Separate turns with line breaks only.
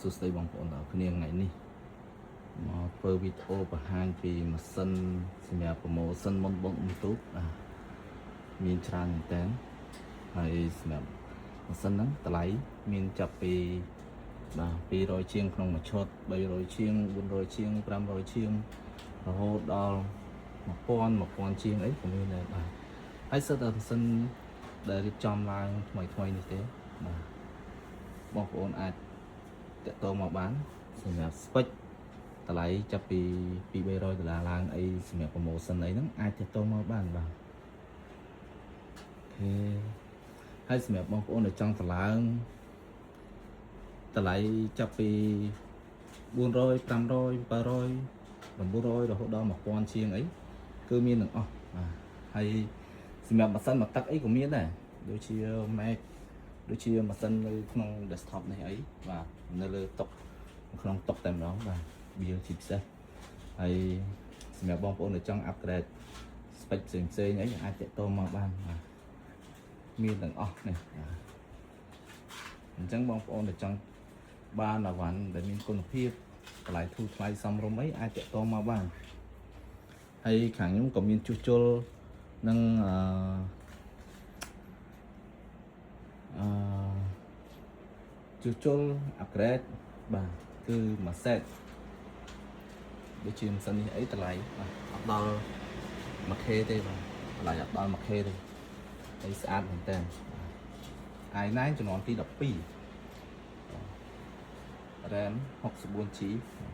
សួស្តីបងប្អូនទាំងអស់គ្នាថ្ងៃនេះមកធ្វើវីដេអូបង្ហាញពីម៉ាស៊ីនសម្រាប់ប្រម៉ូសិនមុនបង YouTube មានច្រើនមែនតើហើយសម្រាប់ម៉ាស៊ីនហ្នឹងតម្លៃមានចាប់ពី200ជាងក្នុងមួយឈុត300ជាង400ជាង500ជាងរហូតដល់1000ជាងអីក៏មានដែរបាទហើយសិតតែម៉ាស៊ីនដែលរៀបចំឡើងថ្មីនេះទេបាទបងប្អូនអាចតាក់ទងមកបានសម្រាប់ spec តម្លៃចាប់ពី$200ឡើងអីសម្រាប់ promotion អីហ្នឹងអាចតាក់ទងមកបានបាទអូខេហើយសម្រាប់បងប្អូនដែលចង់តម្លើងតម្លៃចាប់ពី400 500 700 900រហូតដល់1000ជាងអីគឺមានទាំងអស់បាទហើយសម្រាប់ម៉ាស៊ីនមកទឹកអីក៏មានដែរដូចជា Mac ដូចជាម៉ាស៊ីននៅក្នុង desktop នេះអីបាទនៅលើតុក្នុងតុតែម្ដងបាទវាជាពិសេសហើយសម្រាប់បងប្អូនដែលចង់ upgrade spec ផ្សេងអីអាចតាក់ទងមកបានបាទមានទាំងអស់នេះបាទអញ្ចឹងបងប្អូនដែលចង់បានអាវ៉ាន់ដែលមានគុណភាពតម្លៃធូរថ្លៃសមរម្យអីអាចតាក់ទងមកបានហើយខាងខ្ញុំក៏មានជួសជុលនឹងជួសជុល upgrade បាទគឺមួយ set ដូចជាម៉ាស៊ីននេះអីតម្លៃបាទអត់ដល់ 1k ទេបាទតម្លៃអត់ដល់ 1k ទេហើយស្អាតមែនតើ i9 ជំនាន់ទី12 RAM 64GB